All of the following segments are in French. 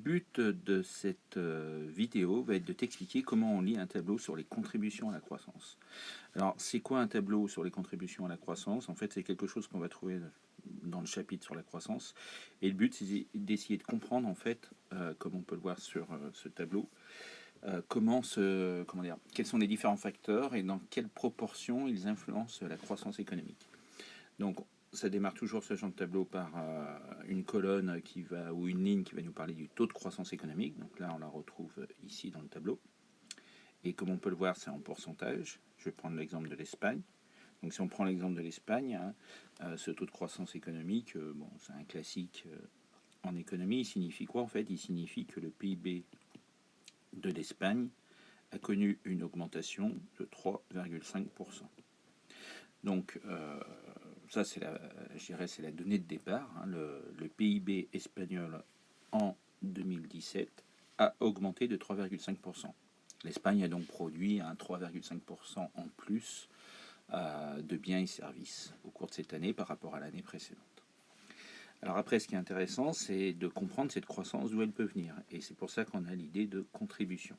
Le but de cette vidéo va être de t'expliquer comment on lit un tableau sur les contributions à la croissance. Alors, c'est quoi un tableau sur les contributions à la croissance? En fait, c'est quelque chose qu'on va trouver dans le chapitre sur la croissance. Et le but, c'est d'essayer de comprendre, en fait, comme on peut le voir sur ce tableau, quels sont les différents facteurs et dans quelle proportion ils influencent la croissance économique. Donc, ça démarre toujours ce genre de tableau par une colonne ou une ligne qui va nous parler du taux de croissance économique. Donc là, on la retrouve ici dans le tableau. Et comme on peut le voir, c'est en pourcentage. Je vais prendre l'exemple de l'Espagne. Donc si on prend l'exemple de l'Espagne, ce taux de croissance économique, c'est un classique en économie. Il signifie quoi en fait? Il signifie que le PIB de l'Espagne a connu une augmentation de 3,5%. Donc ça, c'est la donnée de départ. Le PIB espagnol en 2017 a augmenté de 3,5%. L'Espagne a donc produit un 3,5% en plus de biens et services au cours de cette année par rapport à l'année précédente. Alors après, ce qui est intéressant, c'est de comprendre cette croissance, d'où elle peut venir. Et c'est pour ça qu'on a l'idée de contribution.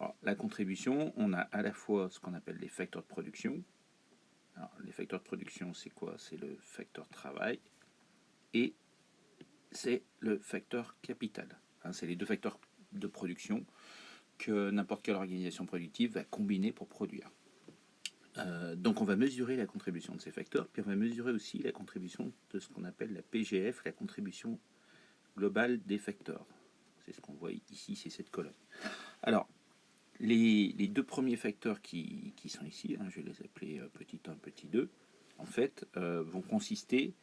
Alors, la contribution, on a à la fois ce qu'on appelle les facteurs de production. Alors, les facteurs de production, c'est quoi? C'est le facteur travail et c'est le facteur capital. C'est les deux facteurs de production que n'importe quelle organisation productive va combiner pour produire. Donc on va mesurer la contribution de ces facteurs, puis on va mesurer aussi la contribution de ce qu'on appelle la PGF, la contribution globale des facteurs. C'est ce qu'on voit ici, c'est cette colonne. Alors, les deux premiers facteurs qui sont ici, je vais les appeler petit 1, petit 2, en fait, vont consister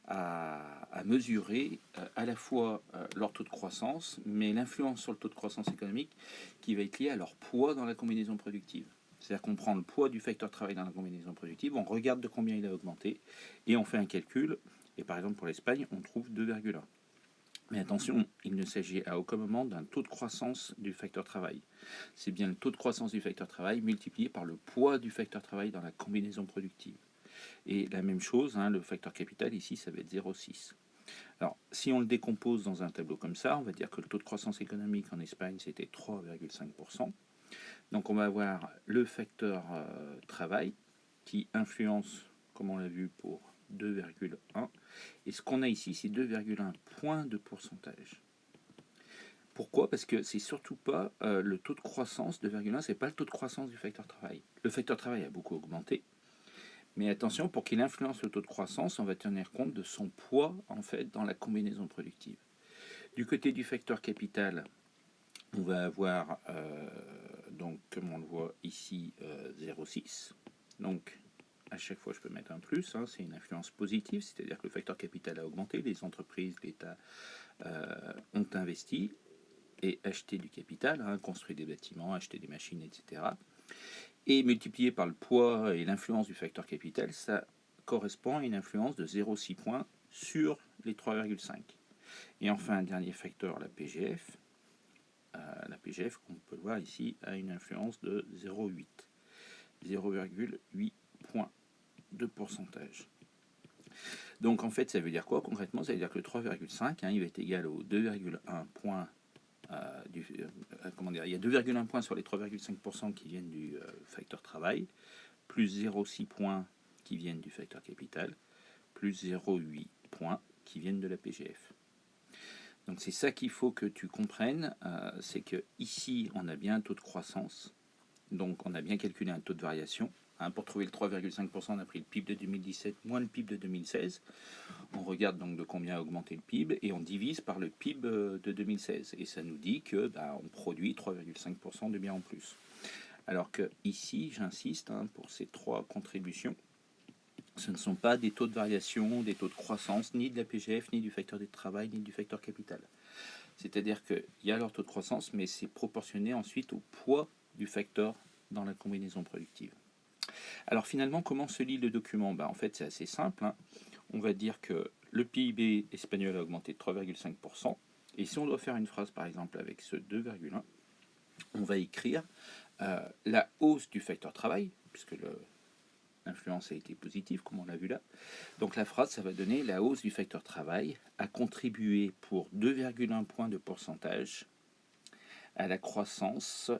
à mesurer à la fois leur taux de croissance, mais l'influence sur le taux de croissance économique qui va être liée à leur poids dans la combinaison productive. C'est-à-dire qu'on prend le poids du facteur travail dans la combinaison productive, on regarde de combien il a augmenté, et on fait un calcul, et par exemple pour l'Espagne, on trouve 2,1. Mais attention, il ne s'agit à aucun moment d'un taux de croissance du facteur travail. C'est bien le taux de croissance du facteur travail multiplié par le poids du facteur travail dans la combinaison productive. Et la même chose, le facteur capital, ici, ça va être 0,6. Alors, si on le décompose dans un tableau comme ça, on va dire que le taux de croissance économique en Espagne, c'était 3,5%. Donc, on va avoir le facteur travail qui influence, comme on l'a vu, pour 2,1. Et ce qu'on a ici, c'est 2,1 points de pourcentage. Pourquoi? Parce que c'est surtout pas le taux de croissance, 2,1, c'est pas le taux de croissance du facteur travail. Le facteur travail a beaucoup augmenté, mais attention, pour qu'il influence le taux de croissance, on va tenir compte de son poids en fait dans la combinaison productive. Du côté du facteur capital, on va avoir donc comme on le voit ici 0,6. Donc à chaque fois je peux mettre un plus, c'est une influence positive, c'est-à-dire que le facteur capital a augmenté, les entreprises, l'État ont investi et acheté du capital, construit des bâtiments, acheté des machines, etc. Et multiplié par le poids et l'influence du facteur capital, ça correspond à une influence de 0,6 points sur les 3,5. Et enfin, un dernier facteur, la PGF. La PGF, comme on peut le voir ici, a une influence de 0,8. 0,8 points de pourcentage. Donc en fait, ça veut dire quoi concrètement? Ça veut dire que le 3,5, il va être égal au 2,1 points. Il y a 2,1 points sur les 3,5% qui viennent du facteur travail, plus 0,6 points qui viennent du facteur capital, plus 0,8 points qui viennent de la PGF. Donc c'est ça qu'il faut que tu comprennes, c'est que ici on a bien un taux de croissance, donc on a bien calculé un taux de variation. Pour trouver le 3,5%, on a pris le PIB de 2017 moins le PIB de 2016. On regarde donc de combien a augmenté le PIB et on divise par le PIB de 2016. Et ça nous dit que on produit 3,5% de biens en plus. Alors que ici, j'insiste, pour ces trois contributions, ce ne sont pas des taux de variation, des taux de croissance, ni de la PGF, ni du facteur de travail, ni du facteur capital. C'est-à-dire qu'il y a leur taux de croissance, mais c'est proportionné ensuite au poids du facteur dans la combinaison productive. Alors finalement, comment se lit le document? En fait, c'est assez simple. On va dire que le PIB espagnol a augmenté de 3,5%. Et si on doit faire une phrase, par exemple, avec ce 2,1, on va écrire la hausse du facteur travail, puisque l'influence a été positive, comme on l'a vu là. Donc la phrase, ça va donner la hausse du facteur travail a contribué pour 2,1 points de pourcentage à la croissance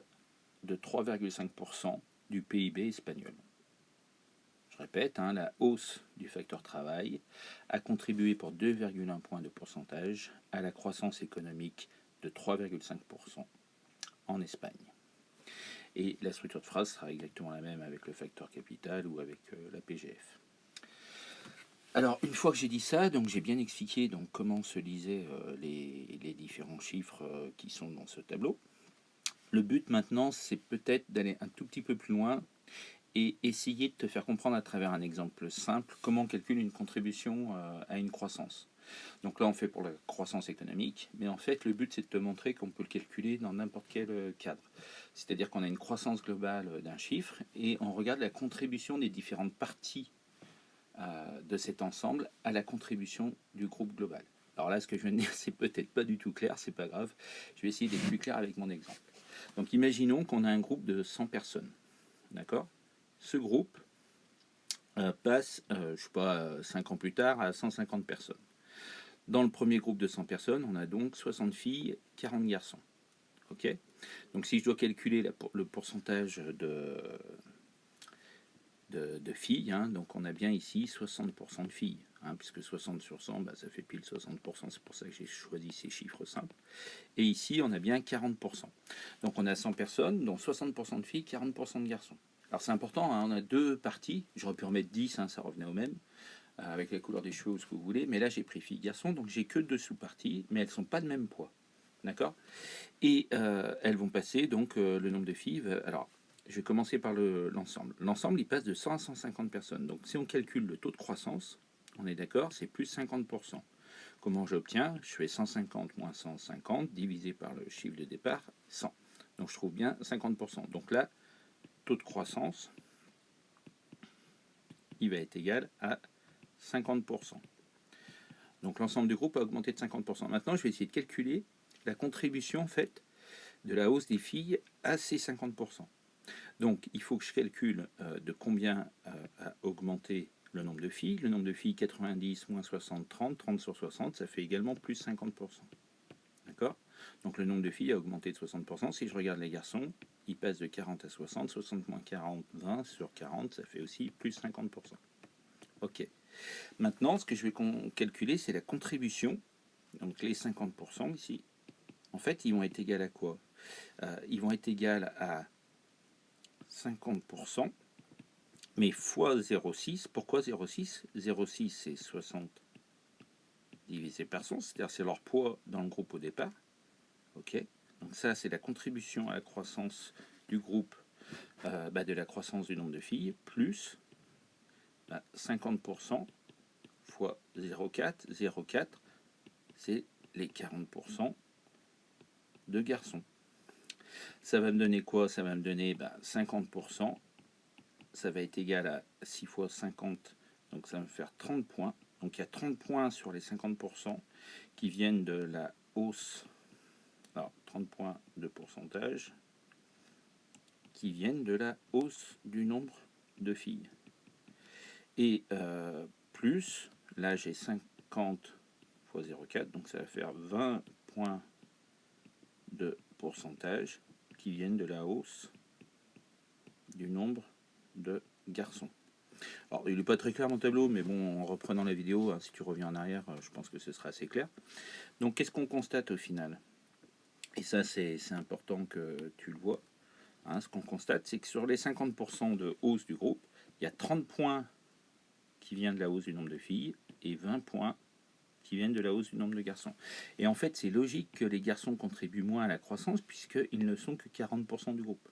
de 3,5% du PIB espagnol. Je répète, la hausse du facteur travail a contribué pour 2,1 points de pourcentage à la croissance économique de 3,5% en Espagne. Et la structure de phrase sera exactement la même avec le facteur capital ou avec la PGF. Alors, une fois que j'ai dit ça, donc j'ai bien expliqué donc, comment se lisaient les différents chiffres qui sont dans ce tableau. Le but maintenant, c'est peut-être d'aller un tout petit peu plus loin et essayer de te faire comprendre à travers un exemple simple comment on calcule une contribution à une croissance. Donc là, on fait pour la croissance économique, mais en fait, le but, c'est de te montrer qu'on peut le calculer dans n'importe quel cadre. C'est-à-dire qu'on a une croissance globale d'un chiffre et on regarde la contribution des différentes parties de cet ensemble à la contribution du groupe global. Alors là, ce que je viens de dire, c'est peut-être pas du tout clair, c'est pas grave. Je vais essayer d'être plus clair avec mon exemple. Donc imaginons qu'on a un groupe de 100 personnes. D'accord ? Ce groupe passe, je sais pas, 5 ans plus tard à 150 personnes. Dans le premier groupe de 100 personnes, on a donc 60 filles, 40 garçons. Ok ? Donc si je dois calculer le pourcentage de filles, donc on a bien ici 60% de filles, puisque 60 sur 100, ça fait pile 60%, c'est pour ça que j'ai choisi ces chiffres simples. Et ici, on a bien 40%. Donc on a 100 personnes, dont 60% de filles, 40% de garçons. Alors c'est important, on a deux parties, j'aurais pu en mettre 10, ça revenait au même, avec la couleur des cheveux ou ce que vous voulez, mais là j'ai pris filles-garçons, donc j'ai que deux sous-parties, mais elles ne sont pas de même poids. D'accord ? Et elles vont passer, donc le nombre de filles, alors je vais commencer par l'ensemble. L'ensemble, il passe de 100 à 150 personnes. Donc si on calcule le taux de croissance, on est d'accord, c'est plus 50%. Comment j'obtiens ? Je fais 150 moins 150 divisé par le chiffre de départ, 100. Donc je trouve bien 50%. Donc là, taux de croissance, il va être égal à 50%. Donc l'ensemble du groupe a augmenté de 50%. Maintenant, je vais essayer de calculer la contribution faite de la hausse des filles à ces 50%. Donc il faut que je calcule de combien a augmenté le nombre de filles. Le nombre de filles, 90 moins 60, 30. 30 sur 60, ça fait également plus 50%. D'accord ? Donc le nombre de filles a augmenté de 60%. Si je regarde les garçons, ils passent de 40 à 60. 60 moins 40, 20 sur 40, ça fait aussi plus 50%. Ok. Maintenant, ce que je vais calculer, c'est la contribution. Donc les 50% ici, en fait, ils vont être égaux à quoi ? Ils vont être égaux à 50%, mais fois 0,6. Pourquoi 0,6 ? 0,6, c'est 60 divisé par 100, c'est-à-dire c'est leur poids dans le groupe au départ. Ok. Donc ça, c'est la contribution à la croissance du groupe, de la croissance du nombre de filles, plus 50% fois 0,4. 0,4, c'est les 40% de garçons. Ça va me donner quoi ? Ça va me donner 50%. Ça va être égal à 6 fois 50, donc ça va me faire 30 points. Donc il y a 30 points sur les 50% qui viennent de la hausse, alors 30 points de pourcentage, qui viennent de la hausse du nombre de filles. Et plus, là j'ai 50 fois 0,4, donc ça va faire 20 points de pourcentage qui viennent de la hausse du nombre de garçons. Alors, il n'est pas très clair mon tableau, mais bon, en reprenant la vidéo, si tu reviens en arrière, je pense que ce sera assez clair. Donc, qu'est-ce qu'on constate au final ? Et ça, c'est important que tu le vois. Ce qu'on constate, c'est que sur les 50% de hausse du groupe, il y a 30 points qui viennent de la hausse du nombre de filles et 20 points qui viennent de la hausse du nombre de garçons. Et en fait, c'est logique que les garçons contribuent moins à la croissance puisqu'ils ne sont que 40% du groupe.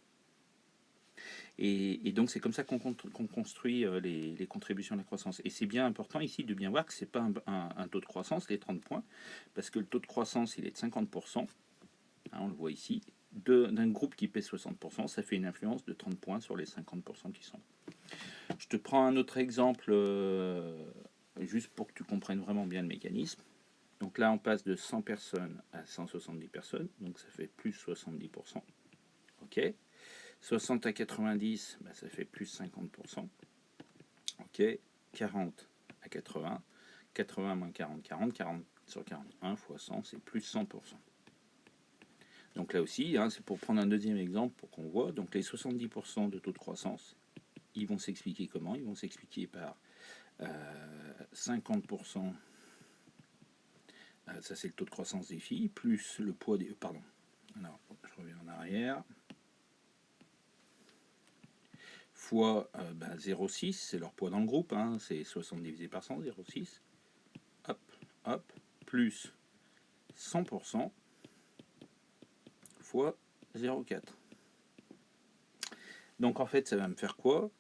Et donc c'est comme ça qu'on construit les contributions à la croissance. Et c'est bien important ici de bien voir que ce n'est pas un taux de croissance, les 30 points, parce que le taux de croissance, il est de 50%, on le voit ici, d'un groupe qui pèse 60%, ça fait une influence de 30 points sur les 50% qui sont. Je te prends un autre exemple, juste pour que tu comprennes vraiment bien le mécanisme. Donc là, on passe de 100 personnes à 170 personnes, donc ça fait plus 70%. Ok ? 60 à 90, ça fait plus 50%. Ok, 40 à 80, 80 moins 40, 40, 40 sur 41 fois 100, c'est plus 100%. Donc là aussi, hein, c'est pour prendre un deuxième exemple pour qu'on voit. Donc les 70% de taux de croissance, ils vont s'expliquer comment? Ils vont s'expliquer par 50%, ça c'est le taux de croissance des filles, plus le poids des... Pardon, alors je reviens en arrière. Fois 0,6, c'est leur poids dans le groupe, hein, c'est 60 divisé par 100, 0,6. Hop, hop, plus 100% fois 0,4. Donc en fait, ça va me faire quoi?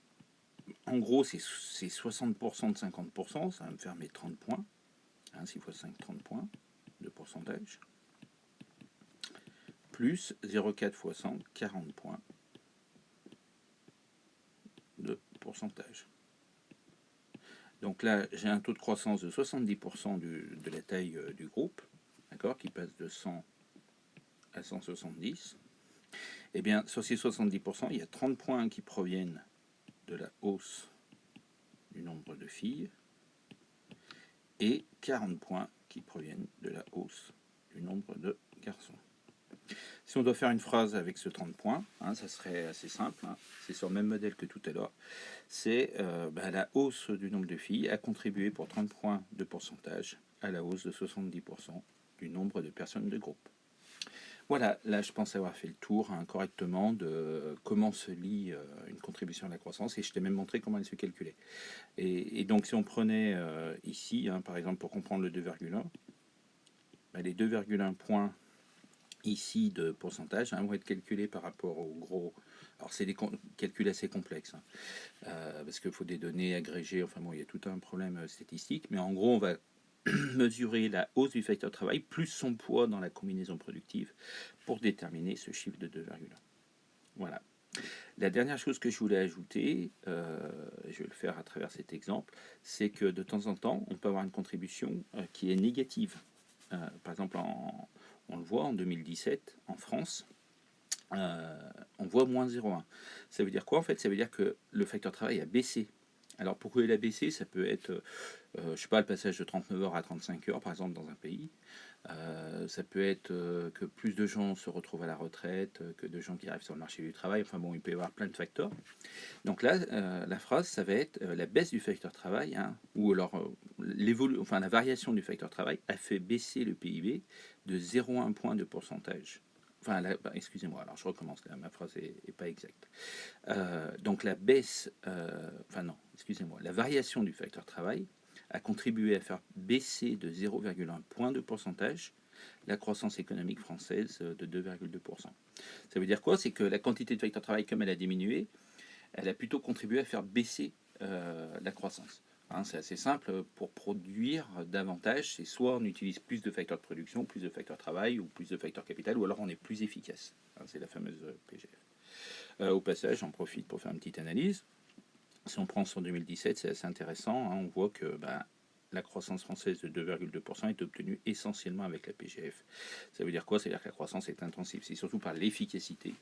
En gros, c'est 60% de 50%, ça va me faire mes 30 points. Hein, 6 fois 5, 30 points de pourcentage. Plus 0,4 fois 100, 40 points de pourcentage. Donc là, j'ai un taux de croissance de 70% de la taille du groupe, d'accord, qui passe de 100 à 170. Eh bien, sur ces 70%, il y a 30 points qui proviennent de la hausse du nombre de filles et 40 points qui proviennent de la hausse du nombre de garçons. Si on doit faire une phrase avec ce 30 points, hein, ça serait assez simple, hein, c'est sur le même modèle que tout à l'heure, c'est la hausse du nombre de filles a contribué pour 30 points de pourcentage à la hausse de 70% du nombre de personnes de groupe. Voilà, là je pense avoir fait le tour hein, correctement de comment se lie une contribution à la croissance et je t'ai même montré comment elle se calculait. Et donc si on prenait ici, hein, par exemple pour comprendre le 2,1, les 2,1 points ici de pourcentage hein, vont être calculés par rapport au gros. Alors c'est des calculs assez complexes hein, parce qu'il faut des données agrégées, enfin bon il y a tout un problème statistique, mais en gros on va mesurer la hausse du facteur travail plus son poids dans la combinaison productive pour déterminer ce chiffre de 2,1. Voilà. La dernière chose que je voulais ajouter, je vais le faire à travers cet exemple, c'est que de temps en temps, on peut avoir une contribution qui est négative. Par exemple, on le voit en 2017, en France, on voit moins 0,1. Ça veut dire quoi en fait? Ça veut dire que le facteur travail a baissé. Alors pourquoi il a baissé? Ça peut être, je sais pas, le passage de 39 heures à 35 heures par exemple dans un pays. Ça peut être que plus de gens se retrouvent à la retraite, que de gens qui arrivent sur le marché du travail. Enfin bon, il peut y avoir plein de facteurs. Donc là, la phrase, ça va être la baisse du facteur travail, hein, ou alors la variation du facteur travail a fait baisser le PIB de 0,1 point de pourcentage. Enfin, excusez-moi, alors je recommence, là, ma phrase n'est pas exacte. Donc la baisse, non, excusez-moi, la variation du facteur travail a contribué à faire baisser de 0,1 point de pourcentage la croissance économique française de 2,2%. Ça veut dire quoi? C'est que la quantité de facteur travail, comme elle a diminué, elle a plutôt contribué à faire baisser la croissance. Hein, c'est assez simple, pour produire davantage, c'est soit on utilise plus de facteurs de production, plus de facteurs de travail, ou plus de facteurs capital, ou alors on est plus efficace. Hein, c'est la fameuse PGF. Au passage, j'en profite pour faire une petite analyse. Si on prend sur 2017, c'est assez intéressant, hein, on voit que la croissance française de 2,2% est obtenue essentiellement avec la PGF. Ça veut dire quoi? C'est-à-dire que la croissance est intensive. C'est surtout par l'efficacité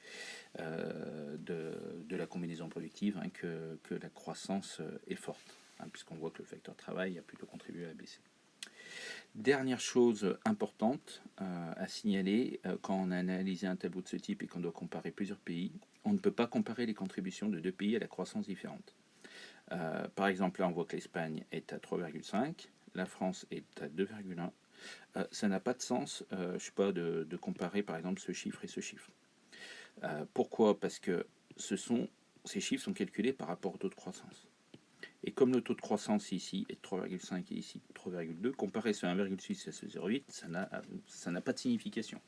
de la combinaison productive hein, que la croissance est forte, hein, puisqu'on voit que le facteur travail a plutôt contribué à baisser. Dernière chose importante à signaler, quand on a analysé un tableau de ce type et qu'on doit comparer plusieurs pays, on ne peut pas comparer les contributions de deux pays à la croissance différente. Par exemple, là, on voit que l'Espagne est à 3,5, la France est à 2,1. Ça n'a pas de sens, je sais pas, de comparer par exemple ce chiffre et ce chiffre. Pourquoi? Parce que ces chiffres sont calculés par rapport au taux de croissance. Et comme le taux de croissance ici est 3,5 et ici 3,2, comparé ce 1,6 et ce 0,8, ça n'a pas de signification.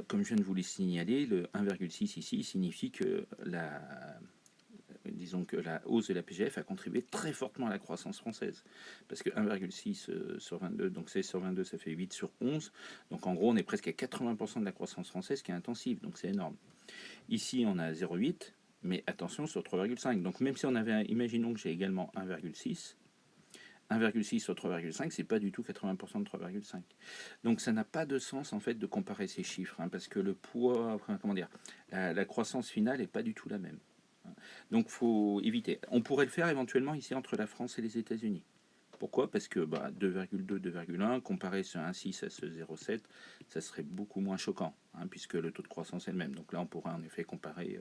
Comme je viens de vous le signaler, le 1,6 ici signifie que disons que la hausse de la PGF a contribué très fortement à la croissance française. Parce que 1,6 sur 22, donc 16 sur 22, ça fait 8 sur 11. Donc en gros, on est presque à 80% de la croissance française qui est intensive. Donc c'est énorme. Ici, on a 0,8, mais attention sur 3,5. Donc même si on avait, imaginons que j'ai également 1,6, 1,6 sur 3,5, c'est pas du tout 80% de 3,5. Donc ça n'a pas de sens en fait de comparer ces chiffres, hein, parce que le poids, enfin, comment dire, la croissance finale n'est pas du tout la même. Donc faut éviter. On pourrait le faire éventuellement ici entre la France et les États-Unis. Pourquoi? Parce que 2,2, 2,1, comparé sur un 6 à ce 0,7, ça serait beaucoup moins choquant, hein, puisque le taux de croissance est le même. Donc là, on pourrait en effet comparer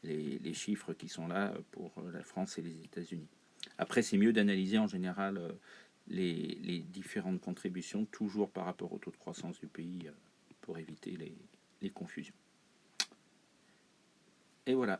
les chiffres qui sont là pour la France et les États-Unis. Après, c'est mieux d'analyser en général les différentes contributions, toujours par rapport au taux de croissance du pays, pour éviter les confusions. Et voilà.